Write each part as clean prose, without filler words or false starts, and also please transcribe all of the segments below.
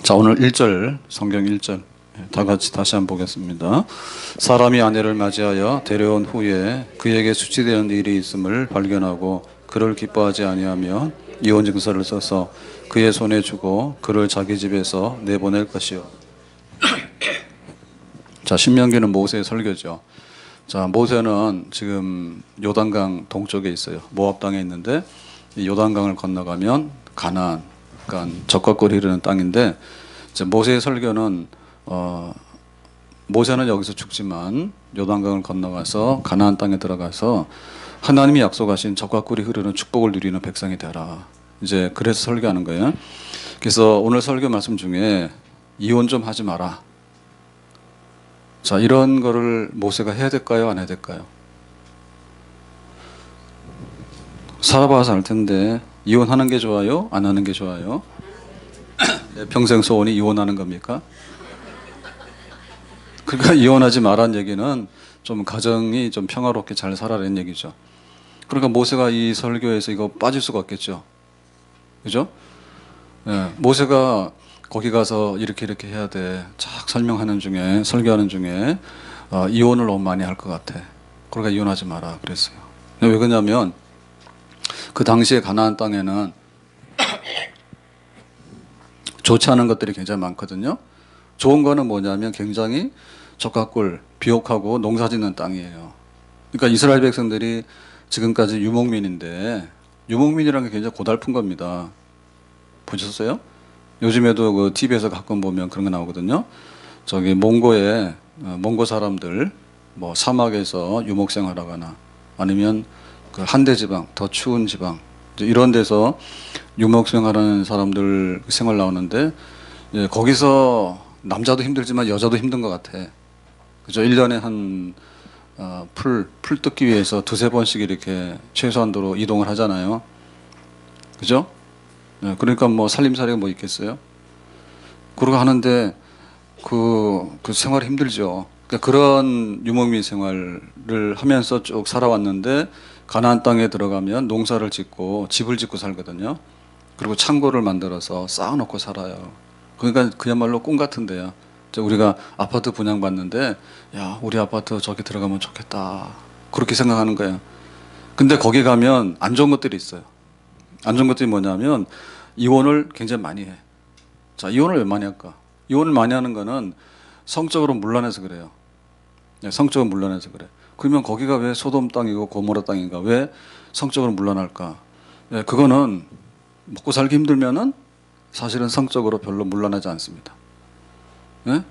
자, 오늘 1절, 성경 1절 다 같이 다시 한번 보겠습니다. 사람이 아내를 맞이하여 데려온 후에 그에게 수치되는 일이 있음을 발견하고 그를 기뻐하지 아니하면 이혼 증서를 써서 그의 손에 주고 그를 자기 집에서 내보낼 것이요. 자, 신명기는 모세의 설교죠. 자, 모세는 지금 요단강 동쪽에 있어요. 모압 땅에 있는데 이 요단강을 건너가면 가나안, 그러니까 적과 꿀이 흐르는 땅인데, 이제 모세의 설교는 모세는 여기서 죽지만 요단강을 건너가서 가나안 땅에 들어가서 하나님이 약속하신 적과 꿀이 흐르는 축복을 누리는 백성이 되라. 이제 그래서 설교하는 거예요. 그래서 오늘 설교 말씀 중에 이혼 좀 하지 마라. 자, 이런 거를 모세가 해야 될까요? 안 해야 될까요? 살아봐서 알 텐데 이혼하는 게 좋아요? 안 하는 게 좋아요? 내 평생 소원이 이혼하는 겁니까? 그러니까 이혼하지 말라는 얘기는 좀 가정이 좀 평화롭게 잘 살아라는 얘기죠. 그러니까 모세가 이 설교에서 이거 빠질 수가 없겠죠. 그죠? 예, 모세가 거기 가서 이렇게 해야 돼. 쫙 설명하는 중에, 설교하는 중에 이혼을 너무 많이 할 것 같아. 그러니까 이혼하지 마라 그랬어요. 왜 그러냐면 그 당시에 가나안 땅에는 좋지 않은 것들이 굉장히 많거든요. 좋은 거는 뭐냐면 굉장히 적과 꿀, 비옥하고 농사 짓는 땅이에요. 그러니까 이스라엘 백성들이 지금까지 유목민인데 유목민이라는 게 굉장히 고달픈 겁니다. 보셨어요? 요즘에도 그 TV에서 가끔 보면 그런 거 나오거든요. 저기 몽고에 몽고 사람들 뭐 사막에서 유목 생활하거나 아니면 그 한대 지방, 더 추운 지방 이런 데서 유목 생활하는 사람들 생활 나오는데, 예, 거기서 남자도 힘들지만 여자도 힘든 것 같아. 그죠? 1년에 한 풀 뜯기 위해서 두세 번씩 이렇게 최소한도로 이동을 하잖아요. 그죠? 예, 그러니까 뭐 살림살이가 뭐 있겠어요? 그러고 하는데 그 생활이 힘들죠. 그러니까 그런 유목민 생활을 하면서 쭉 살아왔는데 가나안 땅에 들어가면 농사를 짓고 집을 짓고 살거든요. 그리고 창고를 만들어서 쌓아놓고 살아요. 그러니까 그야말로 꿈 같은 데야. 우리가 아파트 분양받는데 야, 우리 아파트 저기 들어가면 좋겠다. 그렇게 생각하는 거예요. 근데 거기 가면 안 좋은 것들이 있어요. 안 좋은 것들이 뭐냐면 이혼을 굉장히 많이 해. 자, 이혼을 왜 많이 할까? 이혼을 많이 하는 거는 성적으로 문란해서 그래요. 네, 성적으로 문란해서 그래. 그러면 거기가 왜 소돔 땅이고 고모라 땅인가? 왜 성적으로 문란할까? 네, 그거는 먹고 살기 힘들면은 사실은 성적으로 별로 문란하지 않습니다. 네?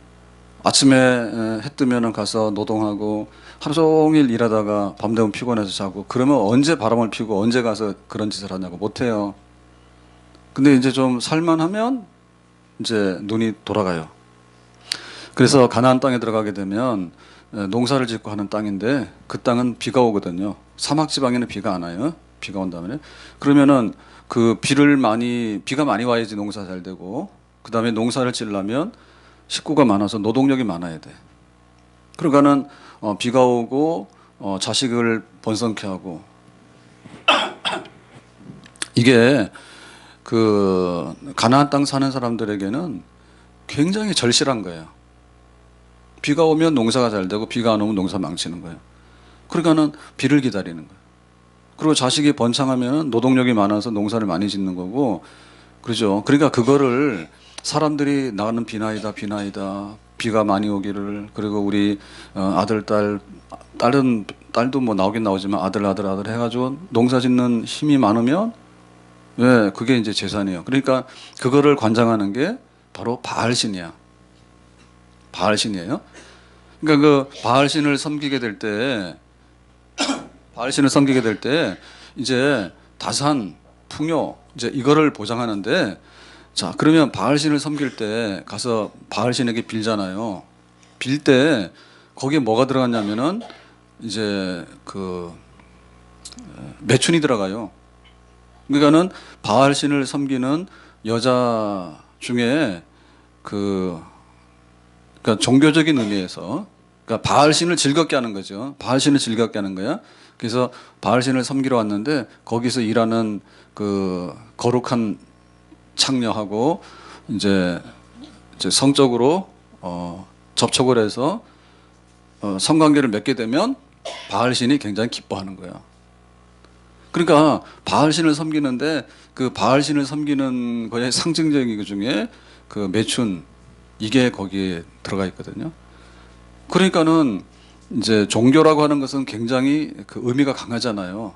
아침에 해 뜨면은 가서 노동하고 하루 종일 일하다가 밤 되면 피곤해서 자고, 그러면 언제 바람을 피고 언제 가서 그런 짓을 하냐고. 못해요. 근데 이제 좀 살만하면 이제 눈이 돌아가요. 그래서 가나안 땅에 들어가게 되면 농사를 짓고 하는 땅인데 그 땅은 비가 오거든요. 사막 지방에는 비가 안 와요. 비가 온다면 그러면은 그 비가 많이 와야지 농사 잘 되고, 그 다음에 농사를 지으려면 식구가 많아서 노동력이 많아야 돼. 그러니까는 비가 오고 자식을 번성케 하고 이게 그 가나안 땅 사는 사람들에게는 굉장히 절실한 거예요. 비가 오면 농사가 잘 되고 비가 안 오면 농사 망치는 거예요. 그러니까는 비를 기다리는 거예요. 그리고 자식이 번창하면 노동력이 많아서 농사를 많이 짓는 거고, 그렇죠. 그러니까 그거를 사람들이 나는 비나이다, 비가 많이 오기를, 그리고 우리 아들, 딸도 뭐 나오긴 나오지만 아들 해가지고 농사 짓는 힘이 많으면, 네, 그게 이제 재산이에요. 그러니까 그거를 관장하는 게 바로 바알신이야. 바알신이에요. 그러니까 그 바알신을 섬기게 될 때, 이제 다산, 풍요, 이제 이거를 보장하는데, 자, 그러면 바알신을 섬길 때 가서 바알신에게 빌잖아요. 빌 때 거기에 뭐가 들어갔냐면은 이제 그 매춘이 들어가요. 그러니까는 바알신을 섬기는 여자 중에 그러니까 종교적인 의미에서, 그러니까 바알신을 즐겁게 하는 거죠. 바알신을 즐겁게 하는 거야. 그래서 바알신을 섬기러 왔는데 거기서 일하는 그 거룩한 창녀하고 이제 이제 성적으로 접촉을 해서 성관계를 맺게 되면 바알신이 굉장히 기뻐하는 거야. 그러니까 바알신을 섬기는데 그 바알신을 섬기는 거의 상징적인 것 중에 그 매춘 이게 거기에 들어가 있거든요. 그러니까는 이제 종교라고 하는 것은 굉장히 그 의미가 강하잖아요.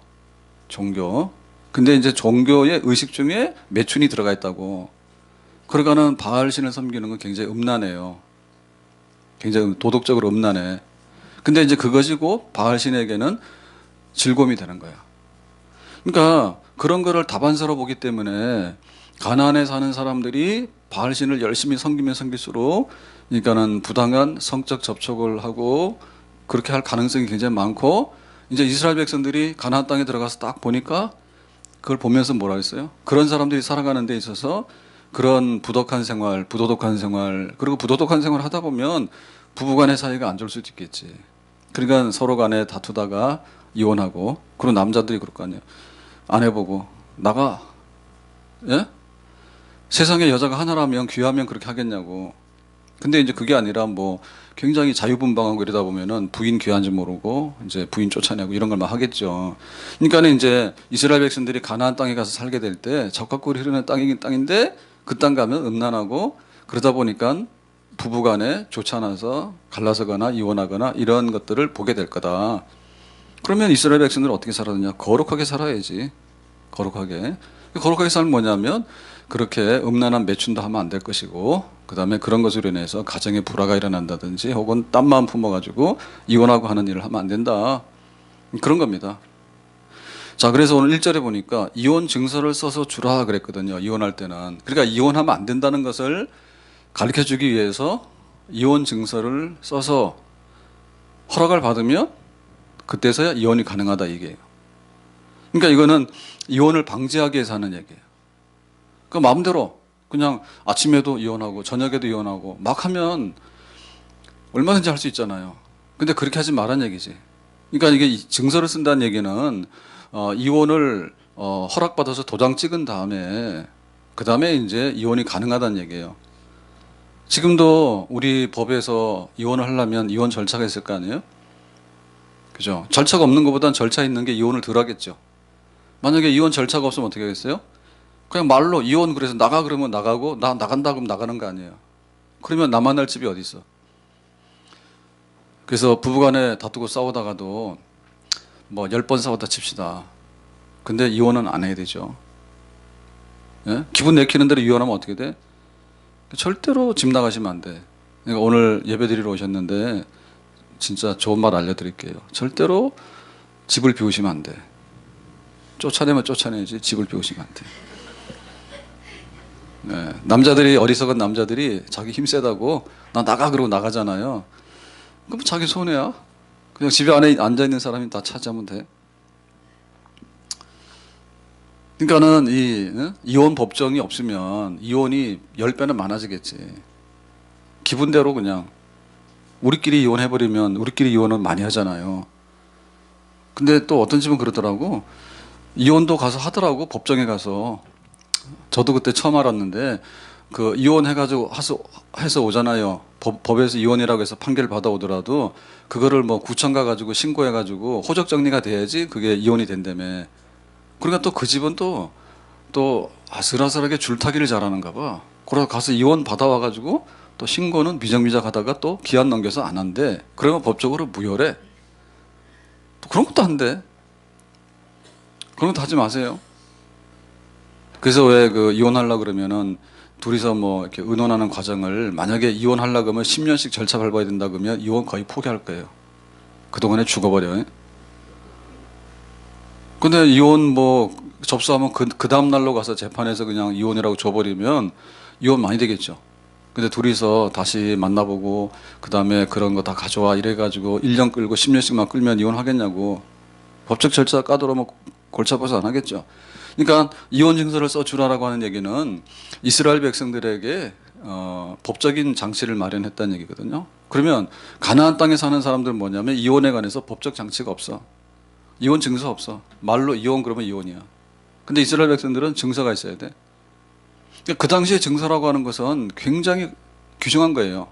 종교. 근데 이제 종교의 의식 중에 매춘이 들어가 있다고. 그러니까는 바알신을 섬기는 건 굉장히 음란해요. 굉장히 도덕적으로 음란해. 근데 이제 그것이고 바알신에게는 즐거움이 되는 거야. 그러니까 그런 거를 다반사로 보기 때문에 가나안에 사는 사람들이 바알신을 열심히 섬기면 섬길수록 그러니까는 부당한 성적 접촉을 하고 그렇게 할 가능성이 굉장히 많고 이제 이스라엘 백성들이 가나안 땅에 들어가서 딱 보니까 그걸 보면서 뭐라 했어요? 그런 사람들이 살아가는 데 있어서 그런 부도덕한 생활 그리고 부도덕한 생활 하다 보면 부부간의 사이가 안 좋을 수도 있겠지. 그러니까 서로 간에 다투다가 이혼하고 그리고 남자들이 그럴 거 아니에요. 안 해보고 나가. 예? 세상에 여자가 하나라면 귀하면 그렇게 하겠냐고. 근데 이제 그게 아니라 뭐 굉장히 자유분방하고 이러다 보면은 부인 귀한지 모르고 이제 부인 쫓아내고 이런 걸 막 하겠죠. 그러니까는 이제 이스라엘 백성들이 가나안 땅에 가서 살게 될 때 적과 꿀이 흐르는 땅이긴 땅인데 그 땅 가면 음란하고 그러다 보니까 부부간에 좋지 않아서 갈라서거나 이혼하거나 이런 것들을 보게 될 거다. 그러면 이스라엘 백성들은 어떻게 살았느냐? 거룩하게 살아야지. 거룩하게. 거룩하게 살면 뭐냐면 그렇게 음란한 매춘도 하면 안 될 것이고 그 다음에 그런 것으로 인해서 가정에 불화가 일어난다든지 혹은 딴 마음 품어가지고 이혼하고 하는 일을 하면 안 된다. 그런 겁니다. 자, 그래서 오늘 1절에 보니까 이혼 증서를 써서 주라 그랬거든요. 이혼할 때는. 그러니까 이혼하면 안 된다는 것을 가르쳐 주기 위해서 이혼 증서를 써서 허락을 받으면 그때서야 이혼이 가능하다 이게요. 그러니까 이거는 이혼을 방지하기 위해서 하는 얘기예요. 그 마음대로 그냥 아침에도 이혼하고 저녁에도 이혼하고 막 하면 얼마든지 할 수 있잖아요. 근데 그렇게 하지 말란 얘기지. 그러니까 이게 증서를 쓴다는 얘기는 이혼을 허락받아서 도장 찍은 다음에 그 다음에 이제 이혼이 가능하다는 얘기예요. 지금도 우리 법에서 이혼을 하려면 이혼 절차가 있을 거 아니에요? 그죠? 절차가 없는 것보단 절차 있는 게 이혼을 덜 하겠죠. 만약에 이혼 절차가 없으면 어떻게 하겠어요? 그냥 말로 이혼 그래서 나가 그러면 나가고 나 나간다 그러면 나가는 거 아니에요. 그러면 나만 날 집이 어디 있어? 그래서 부부간에 다투고 싸우다가도 뭐 10번 싸웠다 칩시다. 근데 이혼은 안 해야 되죠. 예? 기분 내키는 대로 이혼하면 어떻게 돼? 절대로 집 나가시면 안 돼. 그러니까 오늘 예배 드리러 오셨는데 진짜 좋은 말 알려드릴게요. 절대로 집을 비우시면 안 돼. 쫓아내면 쫓아내지 집을 비우시면 안 돼. 네, 남자들이 어리석은 남자들이 자기 힘 세다고 나 나가 그러고 나가잖아요. 그럼 자기 손해야. 그냥 집에 안에 앉아 있는 사람이 다 차지하면 돼. 그러니까는 이혼 법정이 없으면 이혼이 10배는 많아지겠지. 기분대로 그냥 우리끼리 이혼해버리면 우리끼리 이혼은 많이 하잖아요. 근데 또 어떤 집은 그러더라고. 이혼도 가서 하더라고. 법정에 가서. 저도 그때 처음 알았는데 그 이혼해가지고 해서 오잖아요. 법에서 이혼이라고 해서 판결 받아오더라도 그거를 뭐 구청 가가지고 신고해가지고 호적 정리가 돼야지 그게 이혼이 된다며. 그러니까 또 그 집은 또 아슬아슬하게 줄타기를 잘하는가 봐. 그래서 가서 이혼 받아와가지고 또 신고는 미정미작 하다가 또 기한 넘겨서 안 한대. 그러면 법적으로 무효래. 또 그런 것도 한대. 그런 것도 하지 마세요. 그래서 왜 그 이혼하려고 그러면은 둘이서 뭐 이렇게 의논하는 과정을 만약에 이혼하려고 그러면 10년씩 절차 밟아야 된다 그러면 이혼 거의 포기할 거예요. 그동안에 죽어버려. 근데 이혼 뭐 접수하면 그 다음 날로 가서 재판에서 그냥 이혼이라고 줘버리면 이혼 많이 되겠죠. 근데 둘이서 다시 만나보고 그 다음에 그런 거 다 가져와 이래가지고 1년 끌고 10년씩만 끌면 이혼하겠냐고. 법적 절차 까다로우면 골치 아파서 안 하겠죠. 그러니까 이혼 증서를 써주라라고 하는 얘기는 이스라엘 백성들에게 법적인 장치를 마련했다는 얘기거든요. 그러면 가나안 땅에 사는 사람들은 뭐냐면 이혼에 관해서 법적 장치가 없어. 이혼 증서 없어. 말로 이혼 그러면 이혼이야. 근데 이스라엘 백성들은 증서가 있어야 돼. 그러니까 그 당시에 증서라고 하는 것은 굉장히 규정한 거예요.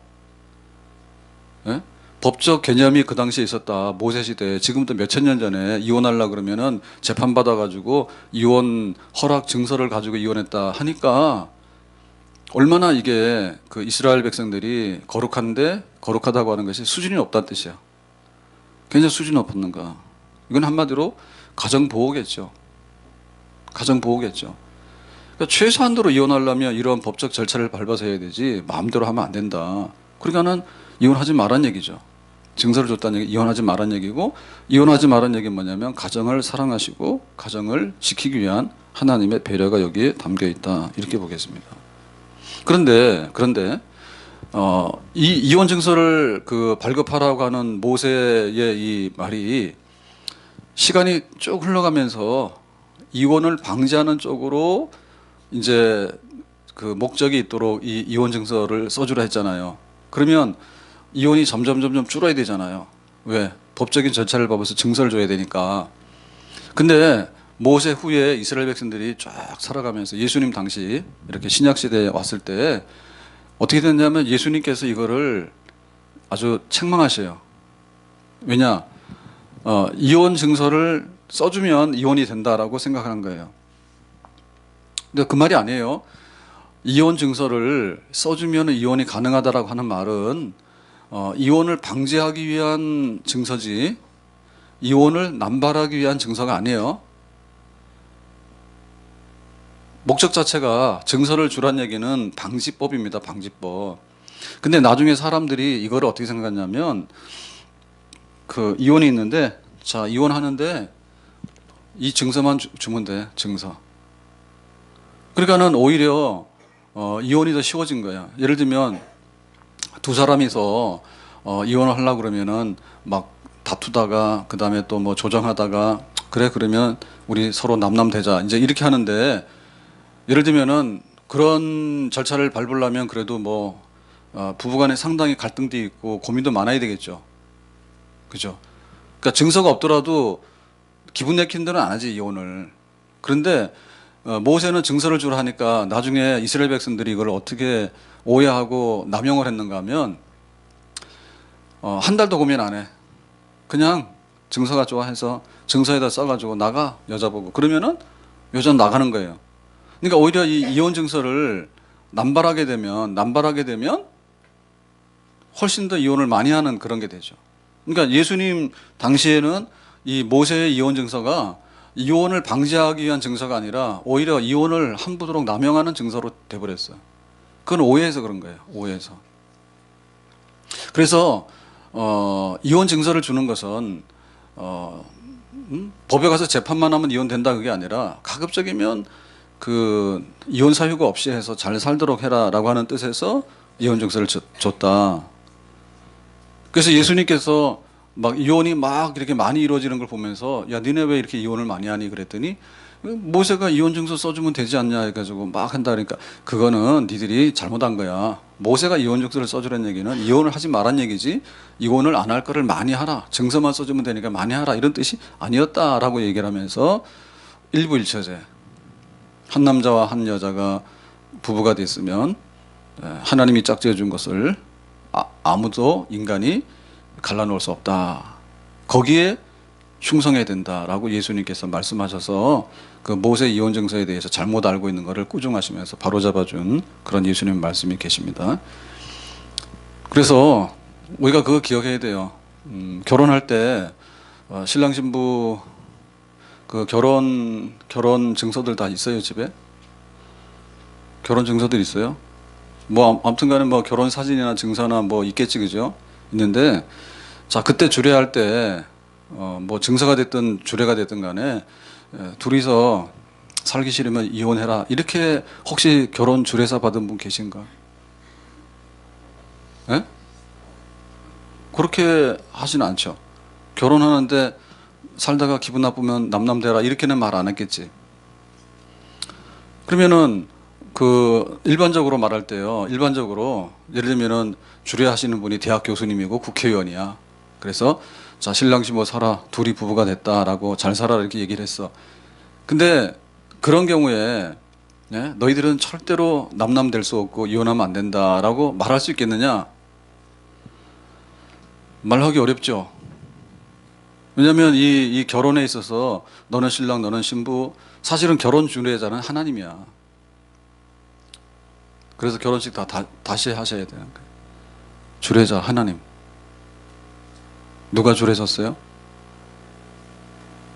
예? 법적 개념이 그 당시에 있었다. 모세 시대에 지금부터 몇천 년 전에 이혼하려고 그러면은 재판 받아가지고 이혼 허락 증서를 가지고 이혼했다 하니까 얼마나 이게 그 이스라엘 백성들이 거룩한데 거룩하다고 하는 것이 수준이 높다는 뜻이야. 굉장히 수준이 높았는가. 이건 한마디로 가정보호겠죠. 가정보호겠죠. 그러니까 최소한도로 이혼하려면 이런 법적 절차를 밟아서 해야 되지 마음대로 하면 안 된다. 그러니까는 이혼하지 말란 얘기죠. 증서를 줬다는 얘기, 이혼하지 말란 얘기고, 이혼하지 말란 얘기는 뭐냐면 가정을 사랑하시고 가정을 지키기 위한 하나님의 배려가 여기에 담겨 있다. 이렇게 보겠습니다. 그런데 이 이혼 증서를 그 발급하라고 하는 모세의 이 말이 시간이 쭉 흘러가면서 이혼을 방지하는 쪽으로 이제 그 목적이 있도록 이 이혼 증서를 써주라 했잖아요. 그러면 이혼이 점점 줄어야 되잖아요. 왜? 법적인 절차를 밟아서 증서를 줘야 되니까. 근데 모세 후에 이스라엘 백성들이 쫙 살아가면서 예수님 당시 이렇게 신약 시대에 왔을 때 어떻게 됐냐면 예수님께서 이거를 아주 책망하셔요. 왜냐? 이혼 증서를 써주면 이혼이 된다라고 생각하는 거예요. 근데 그 말이 아니에요. 이혼 증서를 써주면 이혼이 가능하다라고 하는 말은 이혼을 방지하기 위한 증서지 이혼을 남발하기 위한 증서가 아니에요. 목적 자체가 증서를 주란 얘기는 방지법입니다. 방지법. 근데 나중에 사람들이 이걸 어떻게 생각하냐면 그 이혼이 있는데 자 이혼하는데 이 증서만 주면 돼. 증서. 그러니까는 오히려 이혼이 더 쉬워진 거야. 예를 들면 두 사람이서 이혼을 하려고 그러면은 막 다투다가 그 다음에 또 뭐 조정하다가 그래 그러면 우리 서로 남남되자 이제 이렇게 하는데 예를 들면은 그런 절차를 밟으려면 그래도 뭐 부부간에 상당히 갈등도 있고 고민도 많아야 되겠죠. 그죠? 그러니까 증서가 없더라도 기분 내키는 대로 안 하지 이혼을. 그런데 모세는 증서를 주라 하니까 나중에 이스라엘 백성들이 이걸 어떻게 오해하고 남용을 했는가 하면 한 달도 고민 안 해. 그냥 증서가 좋아해서 증서에다 써가지고 나가 여자 보고 그러면은 여자는 나가는 거예요. 그러니까 오히려 이 이혼 증서를 남발하게 되면 훨씬 더 이혼을 많이 하는 그런 게 되죠. 그러니까 예수님 당시에는 이 모세의 이혼 증서가 이혼을 방지하기 위한 증서가 아니라 오히려 이혼을 함부로 남용하는 증서로 돼버렸어요. 그건 오해해서 그런 거예요. 오해해서. 그래서 이혼 증서를 주는 것은 법에 가서 재판만 하면 이혼된다 그게 아니라 가급적이면 그 이혼 사유가 없이 해서 잘 살도록 해라라고 하는 뜻에서 이혼 증서를 줬다. 그래서 예수님께서 막 이혼이 막 이렇게 많이 이루어지는 걸 보면서 야 니네 왜 이렇게 이혼을 많이 하니 그랬더니 모세가 이혼 증서 써주면 되지 않냐 해가지고 막 한다 그러니까 그거는 니들이 잘못한 거야. 모세가 이혼 증서를 써주라는 얘기는 이혼을 하지 말란 얘기지 이혼을 안 할 거를 많이 하라. 증서만 써주면 되니까 많이 하라 이런 뜻이 아니었다라고 얘기를 하면서 일부일처제 한 남자와 한 여자가 부부가 됐으면 하나님이 짝지어 준 것을 아무도 인간이 갈라놓을 수 없다. 거기에 충성해야 된다라고 예수님께서 말씀하셔서 그 모세 이혼 증서에 대해서 잘못 알고 있는 것을 꾸중하시면서 바로잡아준 그런 예수님 말씀이 계십니다. 그래서 우리가 그거 기억해야 돼요. 결혼할 때 신랑 신부 그 결혼 증서들 다 있어요 집에? 결혼 증서들 있어요? 뭐 아무튼간에 뭐 결혼 사진이나 증서나 뭐 있겠지 그죠? 있는데 자 그때 주례할 때 뭐 증서가 됐든 주례가 됐든 간에 둘이서 살기 싫으면 이혼해라 이렇게 혹시 결혼 주례사 받은 분 계신가? 예? 그렇게 하진 않죠. 결혼하는데 살다가 기분 나쁘면 남남되라 이렇게는 말 안 했겠지. 그러면은 그 일반적으로 말할 때요. 일반적으로 예를 들면은 주례하시는 분이 대학 교수님이고 국회의원이야. 그래서 자 신랑 신부 살아 둘이 부부가 됐다라고 잘 살아 이렇게 얘기를 했어. 근데 그런 경우에 네? 너희들은 절대로 남남 될 수 없고 이혼하면 안 된다라고 말할 수 있겠느냐? 말하기 어렵죠. 왜냐하면 이 결혼에 있어서 너는 신랑 너는 신부, 사실은 결혼 주례자는 하나님이야. 그래서 결혼식 다시 하셔야 되는 거예요. 주례자 하나님. 누가 주례졌어요?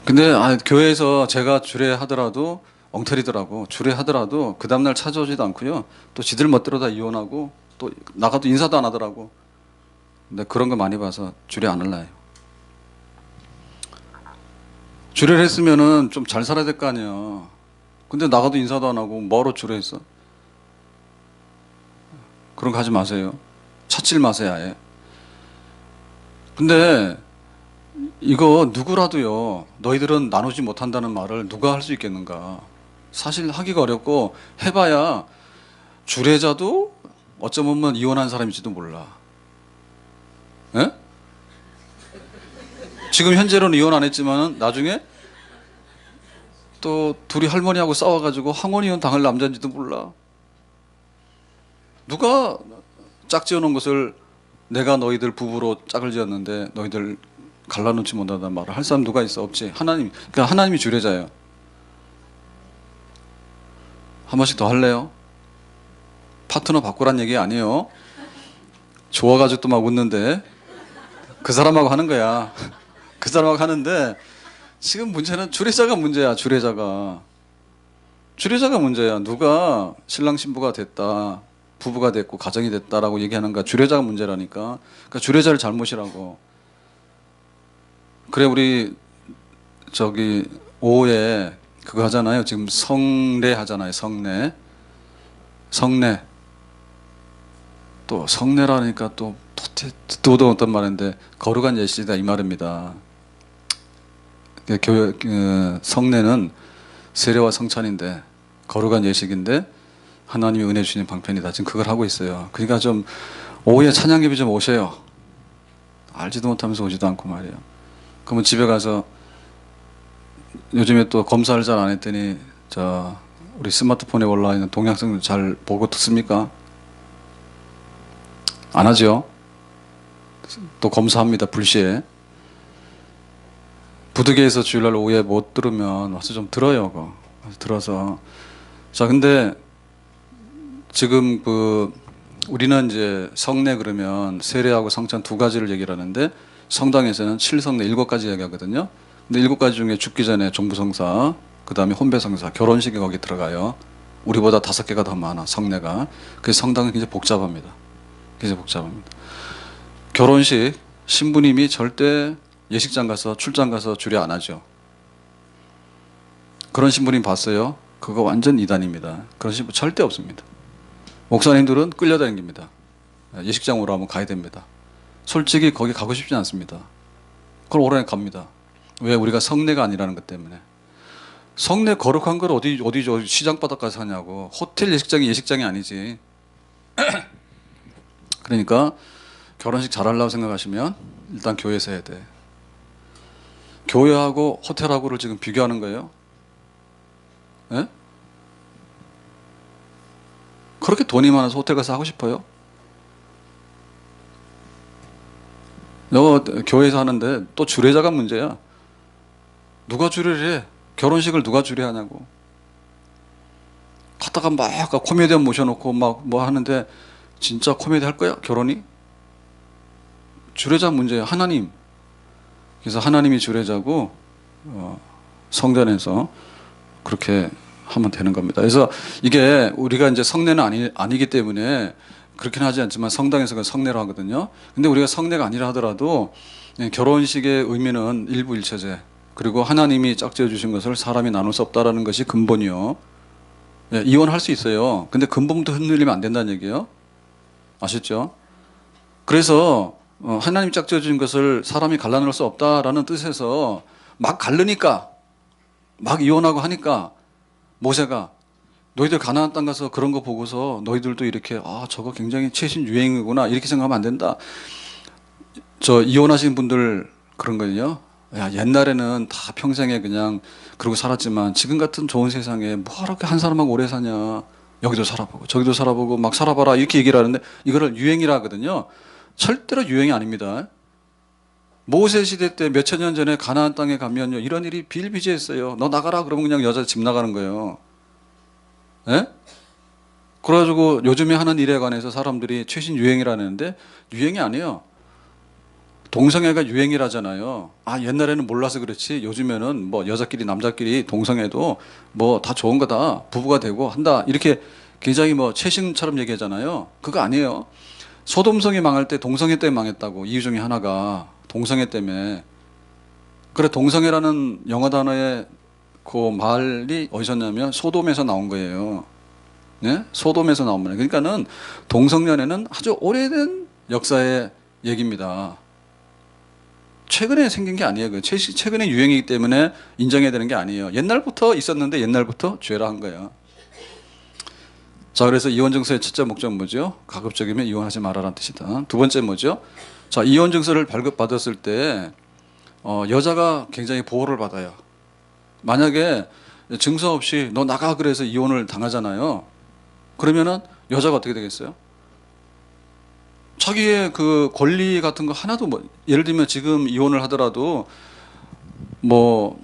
근데 교회에서 제가 주례하더라도 엉터리더라고. 주례하더라도 그 다음날 찾아오지도 않고요. 또 지들 멋대로 다 이혼하고 또 나가도 인사도 안 하더라고. 근데 그런 거 많이 봐서 주례 안 할래요. 주례를 했으면은 좀 잘 살아야 될 거 아니야. 근데 나가도 인사도 안 하고 뭐로 주례했어? 그런 거 하지 마세요. 찾질 마세요, 아예. 근데 이거 누구라도요, 너희들은 나누지 못한다는 말을 누가 할 수 있겠는가? 사실 하기가 어렵고 해봐야 주례자도 어쩌면 이혼한 사람일지도 몰라. 예? 지금 현재로는 이혼 안 했지만 나중에 또 둘이 할머니하고 싸워가지고 항원이혼 당할 남자인지도 몰라. 누가 짝지어 놓은 것을 내가 너희들 부부로 짝을 지었는데 너희들 갈라놓지 못한다는 말을 할 사람 누가 있어? 없지. 하나님. 그러니까 하나님이 주례자예요. 한 번씩 더 할래요? 파트너 바꾸란 얘기 아니에요. 좋아가지고 또 막 웃는데 그 사람하고 하는 거야. 그 사람하고 하는데 지금 문제는 주례자가 문제야. 주례자가 문제야. 누가 신랑 신부가 됐다, 부부가 됐고 가정이 됐다라고 얘기하는가? 주례자가 문제라니까. 그러니까 주례자를 잘못이라고. 그래 우리 저기 오후에 그거 하잖아요. 지금 성례 하잖아요. 성례 또 성례라니까 또 듣도 어떤 말인데 거룩한 예식이다 이 말입니다. 성례는 세례와 성찬인데 거룩한 예식인데 하나님이 은혜 주시는 방편이다. 지금 그걸 하고 있어요. 그러니까 좀 오후에 찬양 예배 좀 오세요. 알지도 못하면서 오지도 않고 말이에요. 그러면 집에 가서 요즘에 또 검사를 잘 안 했더니 우리 스마트폰에 올라와 있는 동영상 잘 보고 듣습니까? 안 하죠. 또 검사합니다. 불시에. 부득이해서 주일날 오후에 못 들으면 와서 좀 들어요. 그거. 들어서. 자, 근데 지금 우리는 이제 성례 그러면 세례하고 성찬 두 가지를 얘기를 하는데 성당에서는 7성례 7가지 얘기하거든요. 근데 7가지 중에 죽기 전에 종부성사, 그 다음에 혼배성사, 결혼식이 거기 들어가요. 우리보다 5개가 더 많아, 성례가. 그래서 성당은 굉장히 복잡합니다. 굉장히 복잡합니다. 결혼식, 신부님이 절대 예식장 가서 출장 가서 주례 안 하죠. 그런 신부님 봤어요? 그거 완전 이단입니다. 그런 신부 절대 없습니다. 목사님들은 끌려다닙니다. 예식장 오라 하면 가야 됩니다. 솔직히 거기 가고 싶지 않습니다. 그걸 오라니 갑니다. 왜? 우리가 성례가 아니라는 것 때문에. 성례 거룩한 걸 어디 시장 바닥 가서 하냐고. 호텔 예식장이 예식장이 아니지. 그러니까 결혼식 잘하려고 생각하시면 일단 교회에서 해야 돼. 교회하고 호텔하고를 지금 비교하는 거예요. 예? 그렇게 돈이 많아서 호텔 가서 하고 싶어요? 너 교회에서 하는데 또 주례자가 문제야. 누가 주례를 해? 결혼식을 누가 주례하냐고. 갔다가 막 코미디언 모셔놓고 막 뭐 하는데 진짜 코미디 할 거야? 결혼이? 주례자 문제야. 하나님. 그래서 하나님이 주례자고 성전에서 그렇게 하면 되는 겁니다. 그래서 이게 우리가 이제 성례는 아니기 때문에 그렇게는 하지 않지만 성당에서 그 성례로 하거든요. 근데 우리가 성례가 아니라 하더라도 결혼식의 의미는 일부일체제, 그리고 하나님이 짝지어 주신 것을 사람이 나눌 수 없다라는 것이 근본이요. 예, 이혼할 수 있어요. 근데 근본부터 흔들리면 안 된다는 얘기예요. 아셨죠? 그래서 하나님이 짝지어 주신 것을 사람이 갈라놓을 수 없다라는 뜻에서 막 갈르니까, 막 이혼하고 하니까 모세가 너희들 가나안 땅 가서 그런 거 보고서 너희들도 이렇게 저거 굉장히 최신 유행이구나 이렇게 생각하면 안 된다. 저 이혼하신 분들 그런 거요. 야, 옛날에는 다 평생에 그냥 그러고 살았지만 지금 같은 좋은 세상에 뭐 이렇게 한 사람하고 오래 사냐. 여기도 살아보고 저기도 살아보고 막 살아봐라 이렇게 얘기를 하는데 이거를 유행이라 하거든요. 절대로 유행이 아닙니다. 모세 시대 때 몇천 년 전에 가나안 땅에 가면요 이런 일이 비일비재했어요. 너 나가라 그러면 그냥 여자 집 나가는 거예요. 예? 그래가지고 요즘에 하는 일에 관해서 사람들이 최신 유행이라는데 유행이 아니에요. 동성애가 유행이라잖아요. 아, 옛날에는 몰라서 그렇지 요즘에는 뭐 여자끼리 남자끼리 동성애도 뭐 다 좋은 거다. 부부가 되고 한다. 이렇게 굉장히 뭐 최신처럼 얘기하잖아요. 그거 아니에요. 소돔성이 망할 때 동성애 때문에 망했다고. 이유 중에 하나가 동성애 때문에. 그래 동성애라는 영어 단어의 그 말이 어디서 냐면 소돔에서 나온 거예요. 네? 소돔에서 나온 거예요. 그러니까는 동성연애는 아주 오래된 역사의 얘기입니다. 최근에 생긴 게 아니에요. 최근에 유행이기 때문에 인정해야 되는 게 아니에요. 옛날부터 있었는데 옛날부터 죄라 한 거야. 자, 그래서 이혼 증서의 첫째 목적은 뭐죠? 가급적이면 이혼하지 말아라는 뜻이다. 두 번째 뭐죠? 자, 이혼 증서를 발급받았을 때 여자가 굉장히 보호를 받아요. 만약에 증서 없이 너 나가 그래서 이혼을 당하잖아요. 그러면은 여자가 어떻게 되겠어요? 자기의 그 권리 같은 거 하나도 뭐 예를 들면 지금 이혼을 하더라도 뭐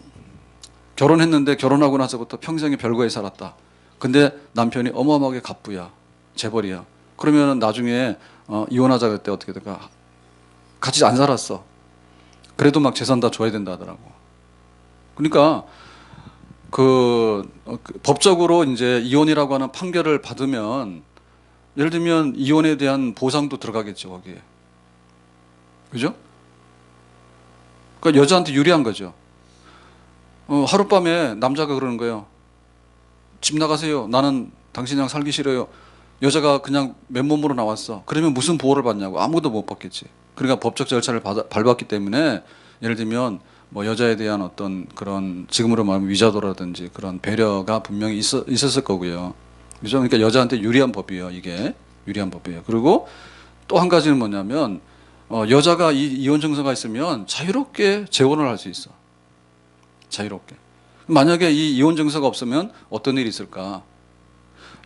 결혼했는데 결혼하고 나서부터 평생에 별거에 살았다. 근데 남편이 어마어마하게 갑부야. 재벌이야. 그러면은 나중에 이혼하자 그때 어떻게 될까? 같이 안 살았어. 그래도 막 재산 다 줘야 된다 하더라고. 그러니까 그 법적으로 이제 이혼이라고 하는 판결을 받으면 예를 들면 이혼에 대한 보상도 들어가겠죠, 거기에. 그죠? 그러니까 여자한테 유리한 거죠. 하룻밤에 남자가 그러는 거예요. 집 나가세요. 나는 당신이랑 살기 싫어요. 여자가 그냥 맨몸으로 나왔어. 그러면 무슨 보호를 받냐고. 아무도 못 받겠지. 그러니까 법적 절차를 밟았기 때문에 예를 들면 뭐 여자에 대한 어떤 그런 지금으로 말하면 위자도라든지 그런 배려가 분명히 있었을 거고요. 그죠? 그러니까 여자한테 유리한 법이에요. 이게 유리한 법이에요. 그리고 또 한 가지는 뭐냐면 여자가 이혼 증서가 있으면 자유롭게 재혼을 할 수 있어. 자유롭게. 만약에 이 이혼 증서가 없으면 어떤 일이 있을까?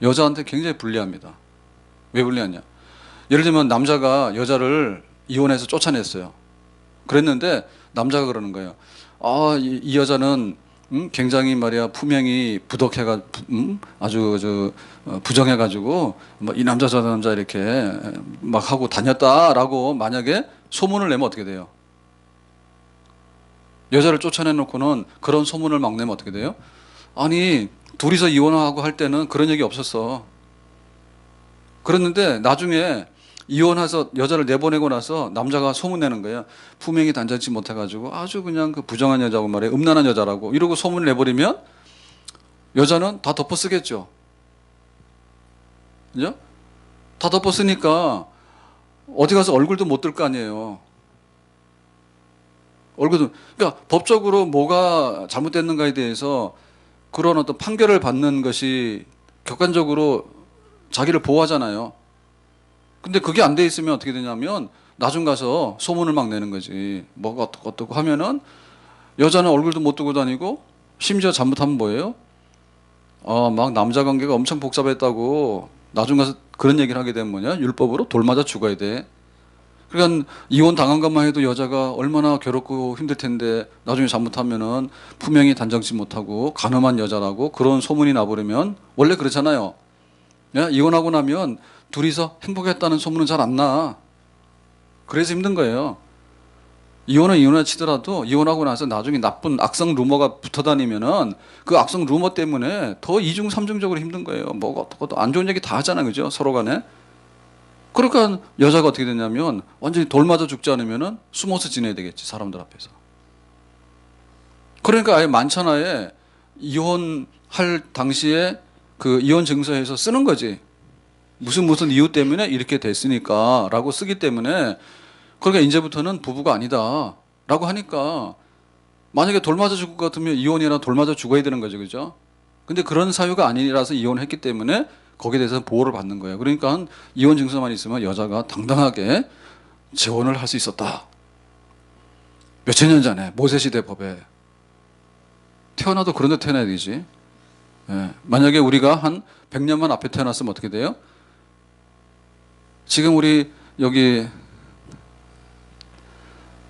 여자한테 굉장히 불리합니다. 왜 불리하냐? 예를 들면 남자가 여자를 이혼해서 쫓아냈어요. 그랬는데 남자가 그러는 거예요. 아, 이 여자는 굉장히 말이야 품행이 부덕해가 아주 부정해가지고 뭐 이 남자 저 남자 이렇게 막 하고 다녔다라고 만약에 소문을 내면 어떻게 돼요? 여자를 쫓아내놓고는 그런 소문을 막 내면 어떻게 돼요? 아니 둘이서 이혼하고 할 때는 그런 얘기 없었어. 그랬는데 나중에 이혼해서 여자를 내보내고 나서 남자가 소문내는 거야. 품행이 단정치 못해가지고 아주 그냥 그 부정한 여자고 말이야. 음란한 여자라고 이러고 소문을 내버리면 여자는 다 덮어쓰겠죠. 그죠? 다 덮어쓰니까 어디 가서 얼굴도 못 들 거 아니에요. 얼굴도. 그러니까 법적으로 뭐가 잘못됐는가에 대해서 그런 어떤 판결을 받는 것이 객관적으로 자기를 보호하잖아요. 근데 그게 안 돼 있으면 어떻게 되냐면 나중 가서 소문을 막 내는 거지. 뭐가 어떻고 하면은 여자는 얼굴도 못 두고 다니고 심지어 잘못하면 뭐예요? 막 남자 관계가 엄청 복잡했다고 나중 가서 그런 얘기를 하게 되면 뭐냐? 율법으로 돌 맞아 죽어야 돼. 그러니까 이혼 당한 것만 해도 여자가 얼마나 괴롭고 힘들 텐데 나중에 잘못하면은 품행이 단정치 못하고 간음한 여자라고 그런 소문이 나버리면 원래 그렇잖아요. 야, 이혼하고 나면 둘이서 행복했다는 소문은 잘 안 나. 그래서 힘든 거예요. 이혼은 이혼을 치더라도 이혼하고 나서 나중에 나쁜 악성 루머가 붙어 다니면은 그 악성 루머 때문에 더 이중 삼중적으로 힘든 거예요. 뭐가 어떻고 안 좋은 얘기 다 하잖아요. 그죠? 서로 간에. 그러니까 여자가 어떻게 되냐면 완전히 돌 맞아 죽지 않으면은 숨어서 지내야 되겠지. 사람들 앞에서. 그러니까 아예 만천하에 이혼할 당시에 그 이혼 증서에서 쓰는 거지. 무슨 이유 때문에 이렇게 됐으니까 라고 쓰기 때문에 그러니까 이제부터는 부부가 아니다 라고 하니까 만약에 돌 맞아 죽을 것 같으면 이혼이나 돌 맞아 죽어야 되는 거죠. 그죠? 근데 그런 사유가 아니라서 이혼을 했기 때문에 거기에 대해서 보호를 받는 거예요. 그러니까 이혼 증서만 있으면 여자가 당당하게 재혼을 할 수 있었다. 몇천 년 전에 모세시대 법에 태어나도 그런 데 태어나야 되지. 예. 만약에 우리가 한 100년만 앞에 태어났으면 어떻게 돼요? 지금 우리 여기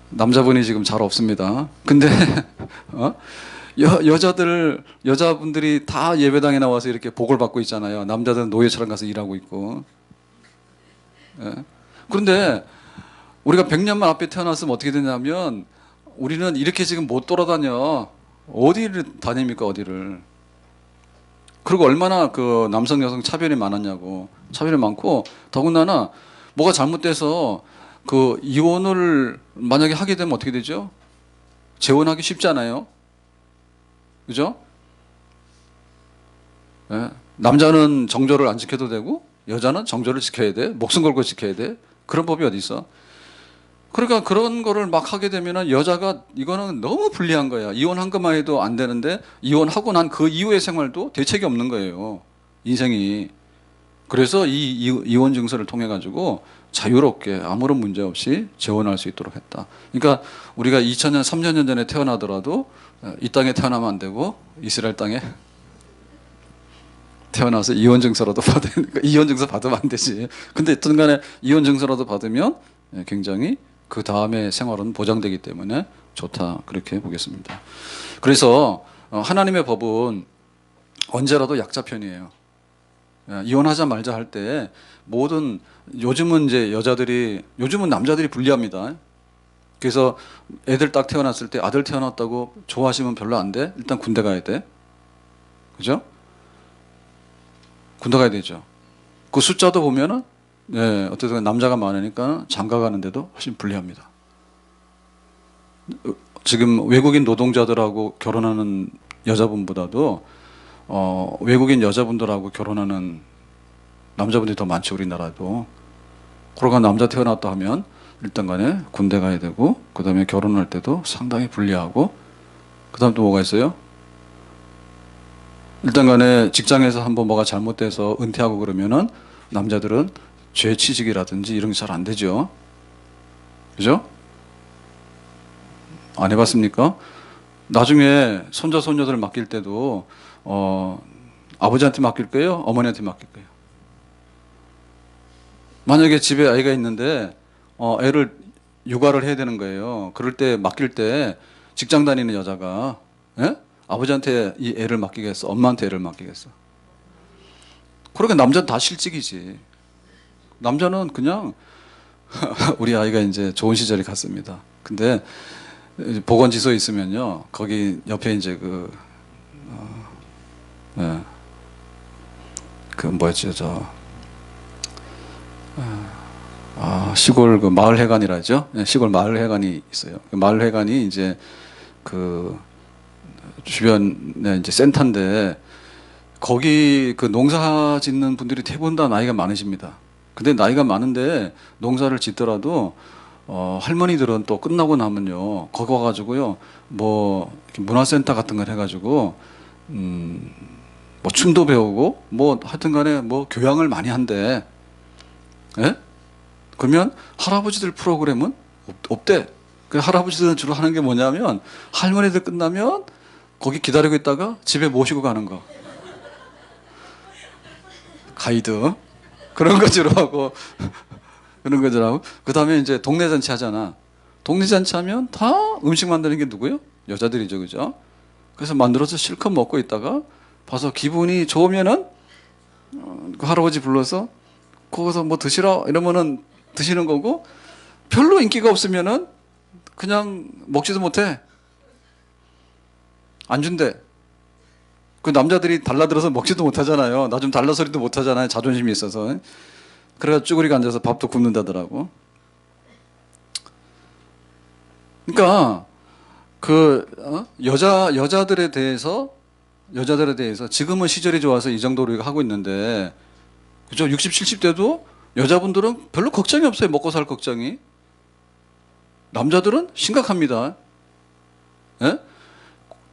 남자분이 지금 잘 없습니다. 근데 여자분들이 다 예배당에 나와서 이렇게 복을 받고 있잖아요. 남자들은 노예처럼 가서 일하고 있고. 예. 그런데 우리가 100년만 앞에 태어났으면 어떻게 되냐면 우리는 이렇게 지금 못 돌아다녀. 어디를 다닙니까, 어디를. 그리고 얼마나 그 남성 여성 차별이 많았냐고. 차별이 많고 더군다나 뭐가 잘못돼서 그 이혼을 만약에 하게 되면 어떻게 되죠? 재혼하기 쉽잖아요. 그죠? 예. 남자는 정조를 안 지켜도 되고 여자는 정조를 지켜야 돼. 목숨 걸고 지켜야 돼. 그런 법이 어디 있어? 그러니까 그런 거를 막 하게 되면은 여자가 이거는 너무 불리한 거야. 이혼한 것만 해도 안 되는데 이혼하고 난 그 이후의 생활도 대책이 없는 거예요. 인생이. 그래서 이 이혼 증서를 통해 가지고 자유롭게 아무런 문제 없이 재혼할 수 있도록 했다. 그러니까 우리가 2000년, 3000년 전에 태어나더라도 이 땅에 태어나면 안 되고 이스라엘 땅에 태어나서 이혼 증서라도 이혼 증서 받으면 안 되지. 근데 어떤 간에 이혼 증서라도 받으면 굉장히 그 다음에 생활은 보장되기 때문에 좋다. 그렇게 보겠습니다. 그래서 하나님의 법은 언제라도 약자 편이에요. 이혼하자 말자 할 때 모든 요즘은 이제 요즘은 남자들이 불리합니다. 그래서 애들 딱 태어났을 때 아들 태어났다고 좋아하시면 별로 안 돼. 일단 군대 가야 돼. 그죠? 군대 가야 되죠. 그 숫자도 보면은 어쨌든 남자가 많으니까 장가 가는데도 훨씬 불리합니다. 지금 외국인 노동자들하고 결혼하는 여자분보다도 외국인 여자분들하고 결혼하는 남자분들이 더 많죠, 우리나라도. 그러가 남자 태어났다 하면 일단 간에 군대 가야 되고 그 다음에 결혼할 때도 상당히 불리하고 그 다음 또 뭐가 있어요? 일단 간에 직장에서 한번 뭐가 잘못돼서 은퇴하고 그러면은 남자들은 죄취직이라든지 이런 게 잘 안 되죠. 그죠? 안 해봤습니까? 나중에 손자, 손녀들 맡길 때도 아버지한테 맡길 거예요? 어머니한테 맡길 거예요? 만약에 집에 아이가 있는데 애를 육아를 해야 되는 거예요. 그럴 때 맡길 때 직장 다니는 여자가 아버지한테 이 애를 맡기겠어? 엄마한테 애를 맡기겠어? 그러니까 남자는 다 실직이지. 남자는 그냥 우리 아이가 이제 좋은 시절이 갔습니다. 근데 보건지소에 있으면요, 거기 옆에 이제 그 뭐였지 시골 그 마을 회관이라죠. 시골 마을 회관이 있어요. 그 마을 회관이 이제 그 주변에 이제 센터인데 거기 그 농사 짓는 분들이 대부분 다 나이가 많으십니다. 근데 나이가 많은데 농사를 짓더라도 할머니들은 또 끝나고 나면요 거기 와가지고요 뭐 문화센터 같은 걸 해가지고 뭐 춤도 배우고 뭐 하여튼간에 뭐 교양을 많이 한대. 예? 그러면 할아버지들 프로그램은 없대. 그 할아버지들은 주로 하는 게 뭐냐면 할머니들 끝나면 거기 기다리고 있다가 집에 모시고 가는 거. 가이드 그런 거 주로 하고 그런 거 주로 하고 그 다음에 이제 동네 잔치 하잖아. 동네 잔치 하면 다 음식 만드는 게 누구요? 여자들이죠, 그죠? 그래서 만들어서 실컷 먹고 있다가 봐서 기분이 좋으면은 그 할아버지 불러서 거기서 뭐 드시라 이러면은 드시는 거고 별로 인기가 없으면은 그냥 먹지도 못해. 안 준대. 그 남자들이 달라들어서 먹지도 못하잖아요. 나 좀 달라 소리도 못하잖아요. 자존심이 있어서. 그래서 쭈그리고 앉아서 밥도 굽는다더라고. 그러니까 여자들에 대해서 지금은 시절이 좋아서 이 정도로 우리가 하고 있는데 그죠? 60, 70대도 여자분들은 별로 걱정이 없어요. 먹고 살 걱정이. 남자들은 심각합니다. 예?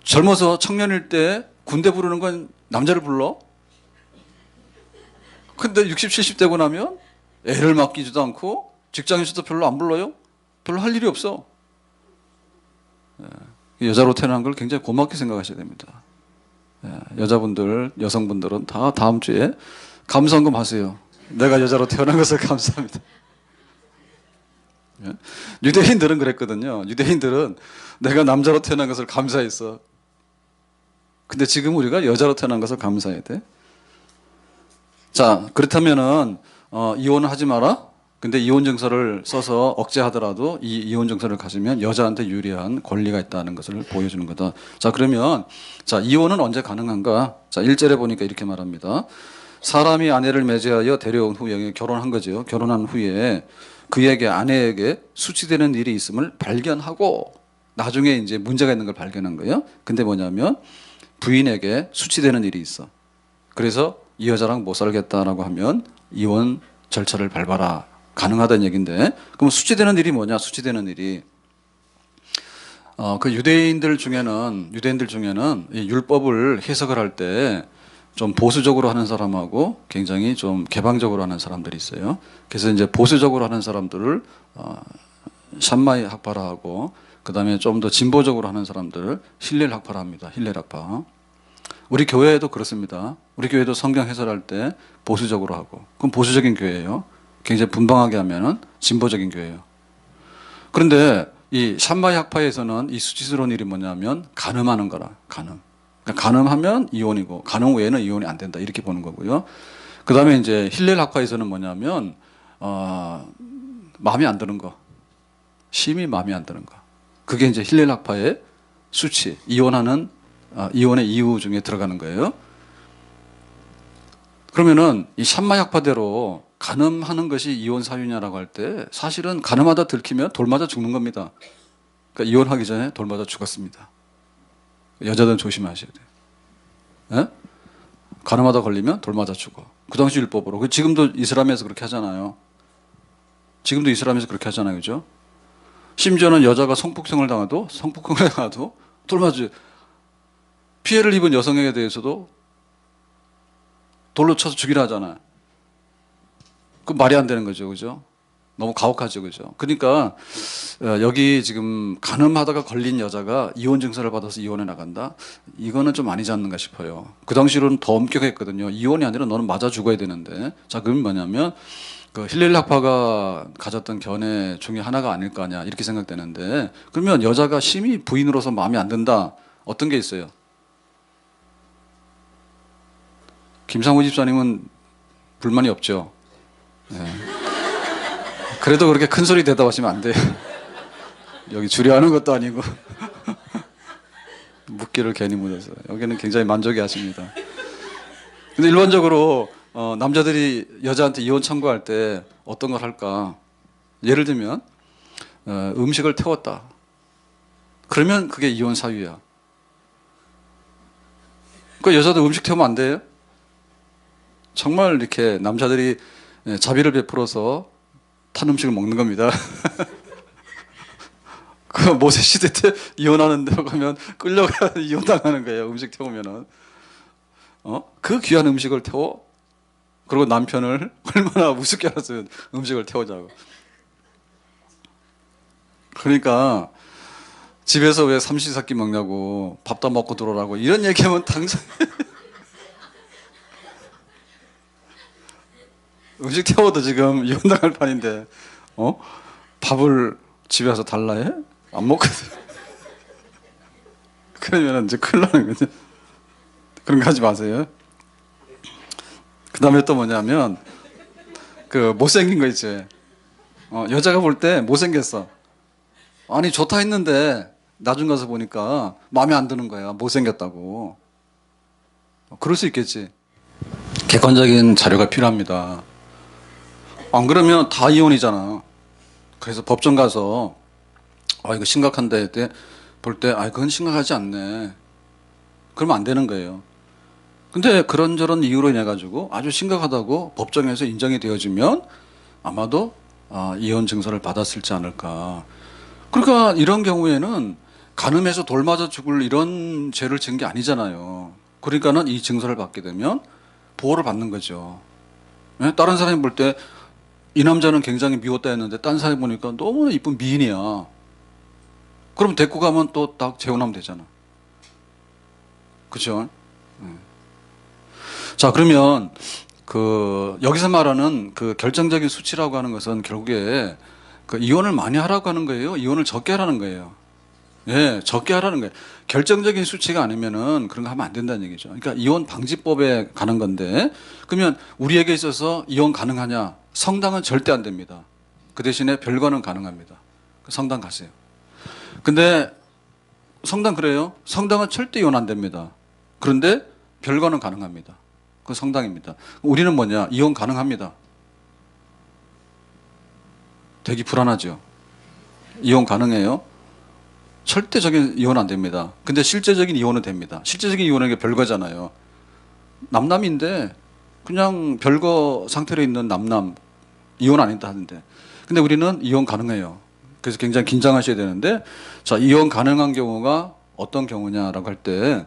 젊어서 청년일 때 군대 부르는 건 남자를 불러? 근데 60, 70대고 나면 애를 맡기지도 않고 직장에서도 별로 안 불러요? 별로 할 일이 없어. 여자로 태어난 걸 굉장히 고맙게 생각하셔야 됩니다. 예, 여자분들, 여성분들은 다 다음 주에 감사헌금 하세요. 내가 여자로 태어난 것을 감사합니다. 예? 유대인들은 그랬거든요. 유대인들은 내가 남자로 태어난 것을 감사했어. 근데 지금 우리가 여자로 태어난 것을 감사해야 돼. 자, 그렇다면은 이혼을 하지 마라. 근데 이혼 증서를 써서 억제하더라도 이 이혼 증서를 가지면 여자한테 유리한 권리가 있다는 것을 보여주는 거다. 자, 그러면 자, 이혼은 언제 가능한가? 자, 1절에 보니까 이렇게 말합니다. 사람이 아내를 매제하여 데려온 후에 결혼한 거죠. 결혼한 후에 그에게 아내에게 수치되는 일이 있음을 발견하고 나중에 이제 문제가 있는 걸 발견한 거예요. 근데 뭐냐면 부인에게 수치되는 일이 있어. 그래서 이 여자랑 못 살겠다라고 하면 이혼 절차를 밟아라. 가능하다는 얘기인데, 그럼 수치되는 일이 뭐냐? 수치되는 일이 그 유대인들 중에는 이 율법을 해석을 할 때 좀 보수적으로 하는 사람하고 굉장히 좀 개방적으로 하는 사람들이 있어요. 그래서 이제 보수적으로 하는 사람들을 샴마이 학파라하고, 그 다음에 좀 더 진보적으로 하는 사람들을 힐렐 학파라합니다. 힐렐 학파. 우리 교회에도 그렇습니다. 우리 교회도 성경 해설할 때 보수적으로 하고, 그럼 보수적인 교회예요. 굉장히 분방하게 하면은 진보적인 교회예요. 그런데 이 샴마이 학파에서는 이 수치스러운 일이 뭐냐면 간음하는 거라. 간음. 그러니까 간음하면 이혼이고 간음 외에는 이혼이 안 된다. 이렇게 보는 거고요. 그 다음에 이제 힐렐 학파에서는 뭐냐면 마음에 안 드는 거. 심히 마음에 안 드는 거. 그게 이제 힐렐 학파의 수치. 이혼의 이유 중에 들어가는 거예요. 그러면은 이 샴마이 학파대로 간음하는 것이 이혼 사유냐라고 할 때 사실은 간음하다 들키면 돌 맞아 죽는 겁니다. 그러니까 이혼하기 전에 돌 맞아 죽었습니다. 여자들은 조심하셔야 돼요. 예? 간음하다 걸리면 돌 맞아 죽어. 그 당시 율법으로. 지금도 이슬람에서 그렇게 하잖아요. 지금도 이슬람에서 그렇게 하잖아요. 그죠? 심지어는 여자가 성폭행을 당해도 돌 맞아. 피해를 입은 여성에게 대해서도 돌로 쳐서 죽이라 하잖아요. 그 말이 안 되는 거죠. 그죠? 너무 가혹하죠. 그죠? 그러니까 여기 지금 간음하다가 걸린 여자가 이혼 증서를 받아서 이혼해 나간다? 이거는 좀 아니지 않는가 싶어요. 그 당시로는 더 엄격했거든요. 이혼이 아니라 너는 맞아 죽어야 되는데. 자, 그럼 뭐냐면 그 힐렐 학파가 가졌던 견해 중에 하나가 아닐 거 아니야. 이렇게 생각되는데, 그러면 여자가 심히 부인으로서 마음에 안 든다. 어떤 게 있어요? 김상우 집사님은 불만이 없죠. 네. 그래도 그렇게 큰 소리 대답하시면 안 돼요. 여기 주례하는 것도 아니고 묻기를 괜히 묻어서 여기는 굉장히 만족해 하십니다. 근데 일반적으로 남자들이 여자한테 이혼 청구할 때 어떤 걸 할까? 예를 들면 음식을 태웠다. 그러면 그게 이혼 사유야. 그 여자도 음식 태우면 안 돼요? 정말 이렇게 남자들이 자비를 베풀어서 탄 음식을 먹는 겁니다. 그 모세 시대 때 이혼하는데 가면 끌려가 이혼당하는 거예요. 음식 태우면은. 그 귀한 음식을 태워? 그리고 남편을 얼마나 우습게 알았으면 음식을 태우자고. 그러니까 집에서 왜 삼시세끼 먹냐고, 밥도 먹고 들어오라고 이런 얘기하면 당장 음식 태워도 지금 이혼당할 판인데, 밥을 집에 와서 달라 해? 안 먹거든. 그러면 이제 큰일 나는 거죠. 그런 거 하지 마세요. 그 다음에 또 뭐냐면, 그 못생긴 거 있지. 여자가 볼 때 못생겼어. 아니, 좋다 했는데, 나중 가서 보니까 마음에 안 드는 거야. 못생겼다고. 그럴 수 있겠지. 객관적인 자료가 필요합니다. 안 그러면 다 이혼이잖아. 그래서 법정 가서 이거 심각한데 볼 때 그건 심각하지 않네. 그러면 안 되는 거예요. 근데 그런저런 이유로 인해 가지고 아주 심각하다고 법정에서 인정이 되어지면 아마도 이혼 증서를 받았을지 않을까. 그러니까 이런 경우에는 간음해서 돌 맞아 죽을 이런 죄를 지은 게 아니잖아요. 그러니까는 이 증서를 받게 되면 보호를 받는 거죠. 네? 다른 사람이 볼 때 이 남자는 굉장히 미웠다 했는데 딴 사람이 보니까 너무나 이쁜 미인이야. 그럼 데리고 가면 또 딱 재혼하면 되잖아. 그렇죠? 자, 그러면 그 여기서 말하는 그 결정적인 수치라고 하는 것은 결국에 그 이혼을 많이 하라고 하는 거예요. 이혼을 적게 하라는 거예요. 예, 적게 하라는 거예요. 결정적인 수치가 아니면은 그런 거 하면 안 된다는 얘기죠. 그러니까 이혼 방지법에 가는 건데, 그러면 우리에게 있어서 이혼 가능하냐? 성당은 절대 안 됩니다. 그 대신에 별거는 가능합니다. 성당 가세요. 근데 성당 그래요? 성당은 절대 이혼 안 됩니다. 그런데 별거는 가능합니다. 그 성당입니다. 우리는 뭐냐? 이혼 가능합니다. 되게 불안하죠. 이혼 가능해요? 절대적인 이혼 안 됩니다. 근데 실제적인 이혼은 됩니다. 실제적인 이혼은 게 별거잖아요. 남남인데 그냥 별거 상태로 있는 남남 이혼 안 했다 하는데, 근데 우리는 이혼 가능해요. 그래서 굉장히 긴장하셔야 되는데, 자, 이혼 가능한 경우가 어떤 경우냐라고 할 때,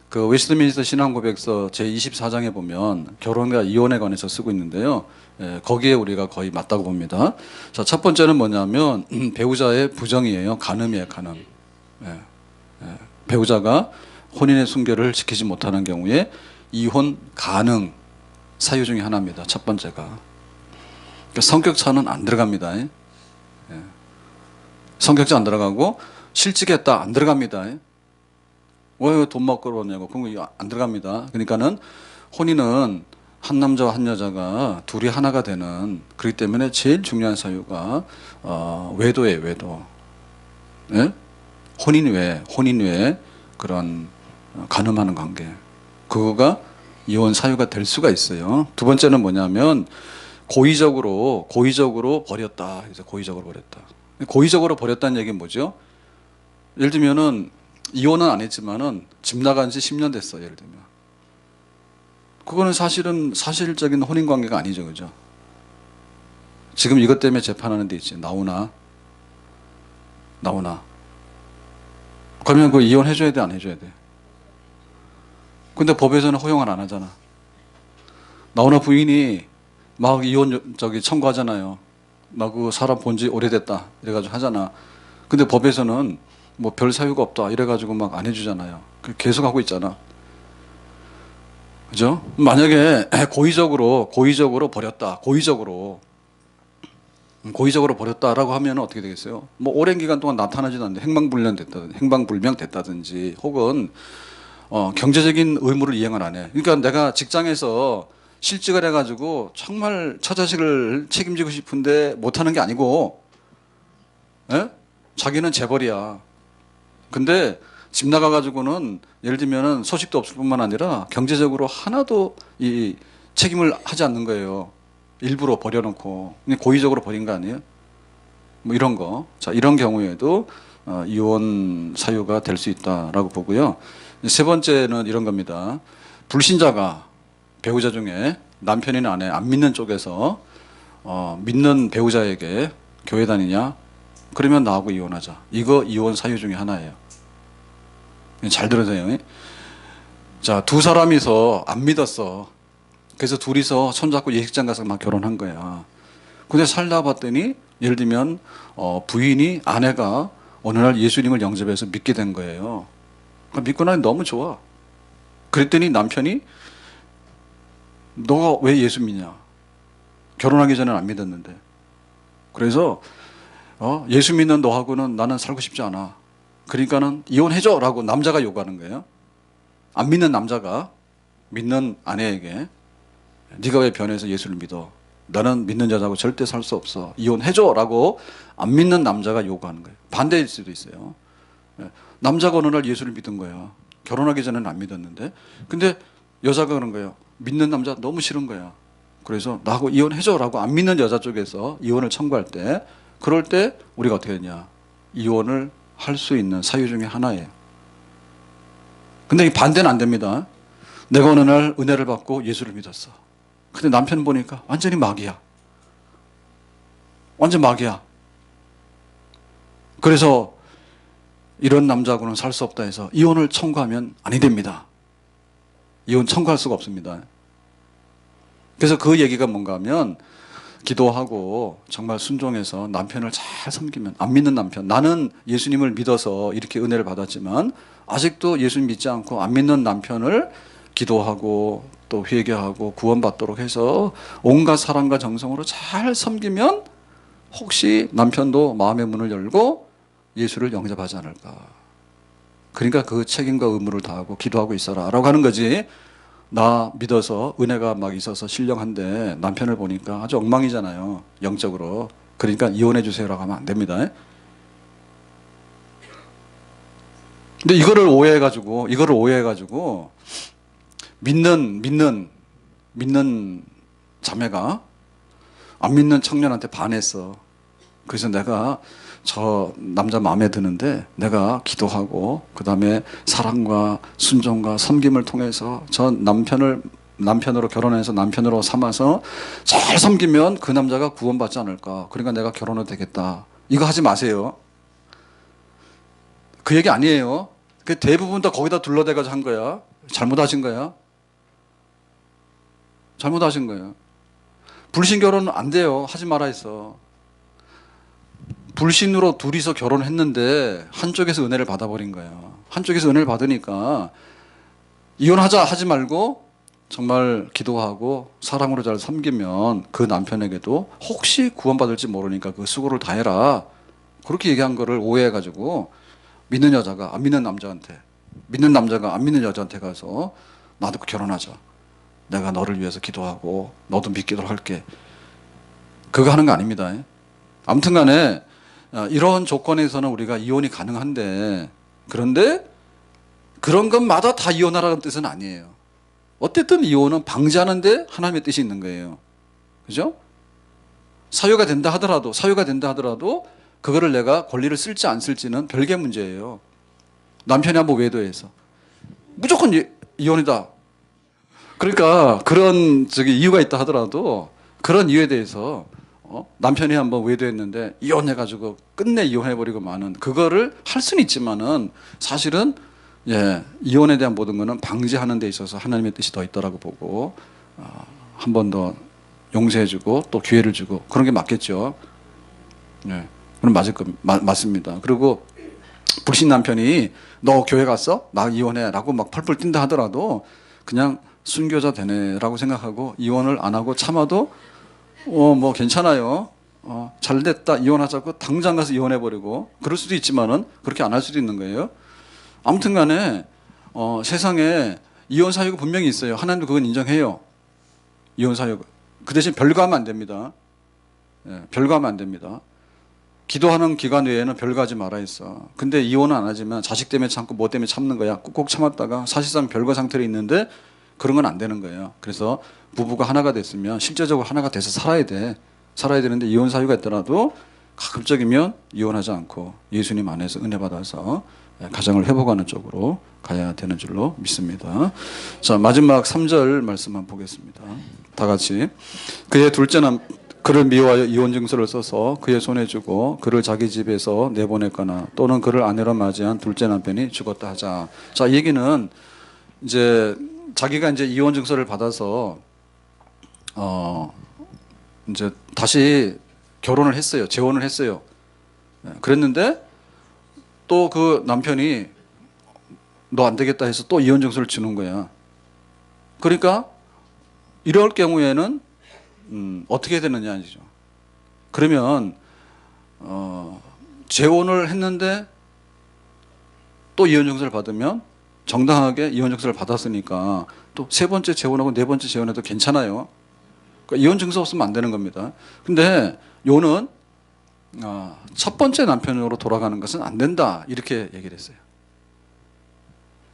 그 웨스트민스터 신앙고백서 제24장에 보면 결혼과 이혼에 관해서 쓰고 있는데요. 예, 거기에 우리가 거의 맞다고 봅니다. 자, 첫 번째는 뭐냐면 배우자의 부정이에요. 간음이에요, 간음. 예, 예. 배우자가 혼인의 순결을 지키지 못하는 경우에 이혼 가능 사유 중에 하나입니다. 첫 번째가. 그러니까 성격차는 안 들어갑니다. 예. 성격차 안 들어가고 실직했다 안 들어갑니다. 왜 돈 먹고 그러냐고. 그런 거 안 들어갑니다. 그러니까는 혼인은 한 남자와 한 여자가 둘이 하나가 되는, 그렇기 때문에 제일 중요한 사유가 외도예요, 외도. 예? 혼인 외에 그런 간음하는 관계. 그거가 이혼 사유가 될 수가 있어요. 두 번째는 뭐냐면 고의적으로 버렸다. 그래서 고의적으로 버렸다. 고의적으로 버렸다는 얘기는 뭐죠? 예를 들면은 이혼은 안 했지만은 집 나간 지 10년 됐어. 예를 들면. 그거는 사실은 사실적인 혼인 관계가 아니죠. 그죠? 지금 이것 때문에 재판하는 데 있지. 나오나. 그러면 그 이혼해줘야 돼, 안 해줘야 돼? 근데 법에서는 허용을 안 하잖아. 나오나 부인이 막 이혼 청구하잖아요. 나 그 사람 본 지 오래됐다. 이래가지고 하잖아. 근데 법에서는 뭐 별 사유가 없다. 이래가지고 막 안 해주잖아요. 계속 하고 있잖아. 그죠? 만약에 고의적으로 버렸다. 고의적으로 버렸다라고 하면 어떻게 되겠어요? 뭐 오랜 기간 동안 나타나지도 않는데 행방불명 됐다든지 혹은 경제적인 의무를 이행을 안 해. 그러니까 내가 직장에서 실직을 해가지고 정말 처자식을 책임지고 싶은데 못하는 게 아니고, 예? 자기는 재벌이야. 근데 집 나가가지고는 예를 들면은 소식도 없을 뿐만 아니라 경제적으로 하나도 이 책임을 하지 않는 거예요. 일부러 버려놓고. 고의적으로 버린 거 아니에요? 뭐 이런 거. 자, 이런 경우에도 이혼 사유가 될 수 있다라고 보고요. 세 번째는 이런 겁니다. 불신자가 배우자 중에 남편이나 아내 안 믿는 쪽에서 믿는 배우자에게 교회 다니냐? 그러면 나하고 이혼하자. 이거 이혼 사유 중에 하나예요. 잘 들으세요. 자, 두 사람이서 안 믿었어. 그래서 둘이서 손잡고 예식장 가서 막 결혼한 거야. 근데 살다 봤더니 예를 들면 부인이, 아내가 어느 날 예수님을 영접해서 믿게 된 거예요. 믿고 나니 너무 좋아. 그랬더니 남편이 너가 왜 예수 믿냐? 결혼하기 전에는 안 믿었는데. 그래서 예수 믿는 너하고는 나는 살고 싶지 않아. 그러니까는 이혼해줘 라고 남자가 요구하는 거예요. 안 믿는 남자가 믿는 아내에게 네가 왜 변해서 예수를 믿어? 나는 믿는 여자하고 절대 살 수 없어. 이혼해줘 라고 안 믿는 남자가 요구하는 거예요. 반대일 수도 있어요. 남자가 어느 날 예수를 믿은 거야. 결혼하기 전에는 안 믿었는데. 근데 여자가 그런 거예요. 믿는 남자 너무 싫은 거야. 그래서 나하고 이혼해줘 라고 안 믿는 여자 쪽에서 이혼을 청구할 때, 그럴 때 우리가 어떻게 하냐? 이혼을 할 수 있는 사유 중에 하나예요. 근데 이 반대는 안 됩니다. 내가 어느 날 은혜를 받고 예수를 믿었어. 근데 남편 보니까 완전히 마귀야. 완전 마귀야. 그래서 이런 남자하고는 살 수 없다 해서 이혼을 청구하면 아니 됩니다. 이혼 청구할 수가 없습니다. 그래서 그 얘기가 뭔가 하면 기도하고 정말 순종해서 남편을 잘 섬기면, 안 믿는 남편, 나는 예수님을 믿어서 이렇게 은혜를 받았지만 아직도 예수님 믿지 않고 안 믿는 남편을 기도하고 또 회개하고 구원받도록 해서 온갖 사랑과 정성으로 잘 섬기면 혹시 남편도 마음의 문을 열고 예수를 영접하지 않을까. 그러니까 그 책임과 의무를 다하고 기도하고 있어라 라고 하는 거지. 나 믿어서 은혜가 막 있어서 신령한데 남편을 보니까 아주 엉망이잖아요, 영적으로. 그러니까 이혼해 주세요라고 하면 안 됩니다. 근데 이거를 오해해가지고 믿는 자매가 안 믿는 청년한테 반했어. 그래서 내가 저 남자 마음에 드는데 내가 기도하고 그 다음에 사랑과 순종과 섬김을 통해서 저 남편으로 결혼해서 남편으로 삼아서 잘 섬기면 그 남자가 구원받지 않을까. 그러니까 내가 결혼해도 되겠다. 이거 하지 마세요. 그 얘기 아니에요. 그 대부분 다 거기다 둘러대가지고 한 거야. 잘못하신 거야. 잘못하신 거예요. 불신 결혼은 안 돼요. 하지 말아 했어. 불신으로 둘이서 결혼했는데 한쪽에서 은혜를 받아버린 거예요. 한쪽에서 은혜를 받으니까 이혼하자 하지 말고 정말 기도하고 사랑으로 잘 섬기면 그 남편에게도 혹시 구원받을지 모르니까 그 수고를 다해라. 그렇게 얘기한 거를 오해해가지고 믿는 여자가 안 믿는 남자한테, 믿는 남자가 안 믿는 여자한테 가서 나도 결혼하자. 내가 너를 위해서 기도하고 너도 믿기도록 할게. 그거 하는 거 아닙니다. 아무튼 간에 이런 조건에서는 우리가 이혼이 가능한데, 그런데 그런 것마다 다 이혼하라는 뜻은 아니에요. 어쨌든 이혼은 방지하는데 하나님의 뜻이 있는 거예요. 그죠? 사유가 된다 하더라도 그거를 내가 권리를 쓸지 안 쓸지는 별개 문제예요. 남편이 한번 외도해서 무조건 이혼이다. 그러니까 그런 이유가 있다 하더라도 그런 이유에 대해서 남편이 한번 외도했는데 이혼해가지고 끝내 이혼해버리고 마는, 그거를 할 수는 있지만은 사실은 이혼에 대한 모든 거는 방지하는 데 있어서 하나님의 뜻이 더 있다라고 보고 한 번 더 용서해주고 또 기회를 주고 그런 게 맞겠죠. 그럼 맞습니다. 그리고 불신 남편이 너 교회 갔어? 나 이혼해라고 막 펄펄 뛴다 하더라도 그냥 순교자 되네라고 생각하고 이혼을 안 하고 참아도 뭐 괜찮아요. 잘 됐다 이혼하자고 당장 가서 이혼해버리고 그럴 수도 있지만은 그렇게 안 할 수도 있는 거예요. 아무튼 간에 세상에 이혼 사유가 분명히 있어요. 하나님도 그건 인정해요. 이혼 사유가. 그 대신 별거하면 안 됩니다. 별거하면 안 됩니다. 기도하는 기간 외에는 별거하지 말아 있어. 근데 이혼은 안 하지만 자식 때문에 참고 뭐 때문에 참는 거야. 꾹꾹 참았다가 사실상 별거 상태로 있는데 그런 건 안 되는 거예요. 그래서 부부가 하나가 됐으면 실제적으로 하나가 돼서 살아야 되는데 이혼 사유가 있더라도 가급적이면 이혼하지 않고 예수님 안에서 은혜 받아서 가정을 회복하는 쪽으로 가야 되는 줄로 믿습니다. 자, 마지막 3절 말씀만 보겠습니다. 다 같이. 그를 미워하여 이혼 증서를 써서 그의 손에 주고 그를 자기 집에서 내보냈거나 또는 그를 아내로 맞이한 둘째 남편이 죽었다 하자. 자, 이 얘기는 이제 자기가 이제 이혼 증서를 받아서 이제 다시 결혼을 했어요. 재혼을 했어요. 그랬는데 또 그 남편이 너 안 되겠다 해서 또 이혼 증서를 주는 거야. 그러니까 이럴 경우에는 어떻게 되느냐 이죠. 그러면 재혼을 했는데 또 이혼 증서를 받으면 정당하게 이혼 증서를 받았으니까 또 세 번째 재혼하고 네 번째 재혼해도 괜찮아요. 그러니까 이혼 증서 없으면 안 되는 겁니다. 근데 요는 첫 번째 남편으로 돌아가는 것은 안 된다 이렇게 얘기를 했어요.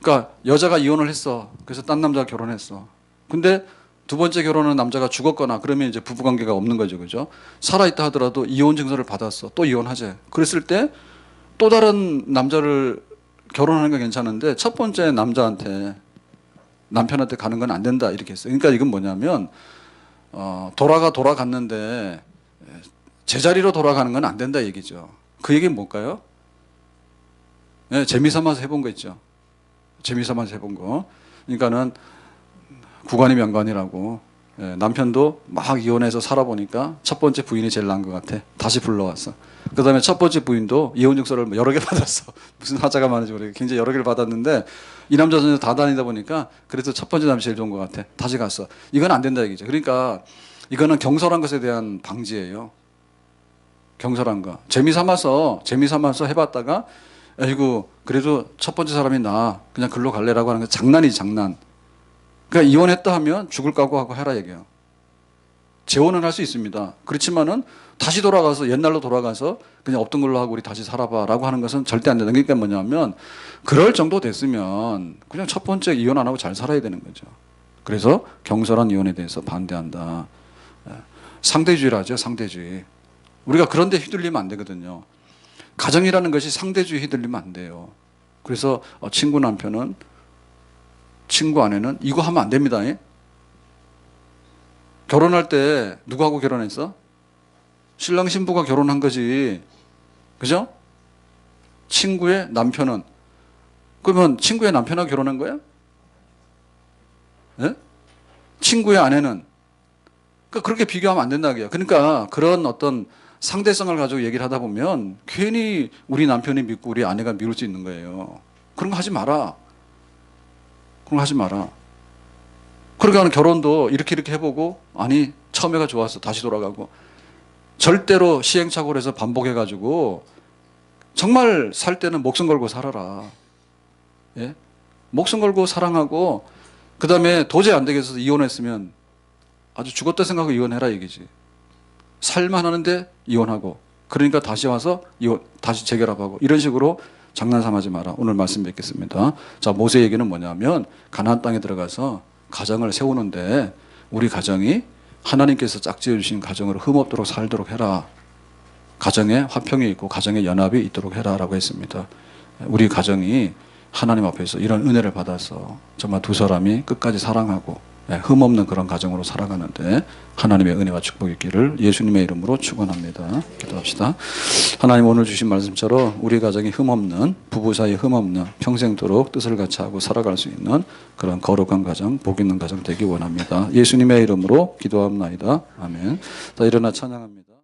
그러니까 여자가 이혼을 했어. 그래서 딴 남자가 결혼했어. 근데 두 번째 결혼은 남자가 죽었거나 그러면 이제 부부관계가 없는 거죠. 그죠? 살아있다 하더라도 이혼 증서를 받았어. 또 이혼하재. 그랬을 때 또 다른 남자를 결혼하는 건 괜찮은데 첫 번째 남편한테 가는 건 안 된다 이렇게 했어요. 그러니까 이건 뭐냐면 돌아갔는데 제자리로 돌아가는 건 안 된다 얘기죠. 그 얘기는 뭘까요? 재미삼아서 해본 거 있죠. 재미삼아서 해본 거. 그러니까는 구관이 명관이라고 예, 남편도 막 이혼해서 살아보니까 첫 번째 부인이 제일 나은 것 같아. 다시 불러왔어. 그 다음에 첫 번째 부인도 이혼 육서를 여러 개 받았어. 무슨 화자가 많은지 모르겠어. 굉장히 여러 개를 받았는데 이 남자 전혀 다 다니다 보니까 그래도 첫 번째 남이 제일 좋은 것 같아. 다시 갔어. 이건 안 된다 얘기죠. 그러니까 이거는 경솔한 것에 대한 방지예요. 경솔한 거. 재미삼아서 해봤다가 아이고 그래도 첫 번째 사람이 나 그냥 글로 갈래라고 하는 거 장난이지 장난. 그러니까 이혼했다 하면 죽을 각오하고 해라 얘기야. 재혼은 할 수 있습니다. 그렇지만은 다시 돌아가서 옛날로 돌아가서 그냥 없던 걸로 하고 우리 다시 살아봐라고 하는 것은 절대 안 된다. 그러니까 뭐냐면 그럴 정도 됐으면 그냥 첫 번째 이혼 안 하고 잘 살아야 되는 거죠. 그래서 경솔한 이혼에 대해서 반대한다. 상대주의라 하죠. 상대주의. 우리가 그런 데 휘둘리면 안 되거든요. 가정이라는 것이 상대주의 휘둘리면 안 돼요. 그래서 친구 남편은 친구 아내는 이거 하면 안 됩니다. 결혼할 때 누구하고 결혼했어? 신랑 신부가 결혼한 거지. 그죠? 친구의 남편은 그러면 친구의 남편하고 결혼한 거야? 네? 친구의 아내는 그러니까 그렇게 비교하면 안 된다고요. 그러니까 그런 어떤 상대성을 가지고 얘기를 하다 보면 괜히 우리 남편이 믿고 우리 아내가 미룰 수 있는 거예요. 그런 거 하지 마라. 그런 거 하지 마라. 그러니까 결혼도 이렇게 해보고 아니 처음에가 좋았어. 다시 돌아가고 절대로 시행착오를 해서 반복해가지고 정말 살 때는 목숨 걸고 살아라. 예? 목숨 걸고 사랑하고 그 다음에 도저히 안 되겠어서 이혼했으면 아주 죽었다 생각하고 이혼해라 얘기지. 살만 하는데 이혼하고 그러니까 다시 와서 이혼 다시 재결합하고 이런 식으로 장난삼하지 마라. 오늘 말씀 뵙겠습니다. 자, 모세 얘기는 뭐냐면 가나안 땅에 들어가서 가정을 세우는데 우리 가정이 하나님께서 짝지어 주신 가정으로 흠없도록 살도록 해라. 가정에 화평이 있고 가정에 연합이 있도록 해라라고 했습니다. 우리 가정이 하나님 앞에서 이런 은혜를 받아서 정말 두 사람이 끝까지 사랑하고 흠없는 그런 가정으로 살아가는데 하나님의 은혜와 축복이 있기를 예수님의 이름으로 축원합니다. 기도합시다. 하나님 오늘 주신 말씀처럼 우리 가정이 흠없는 부부 사이 흠없는 평생도록 뜻을 같이 하고 살아갈 수 있는 그런 거룩한 가정, 복 있는 가정 되기 원합니다. 예수님의 이름으로 기도합나이다. 아멘. 자, 일어나 찬양합니다.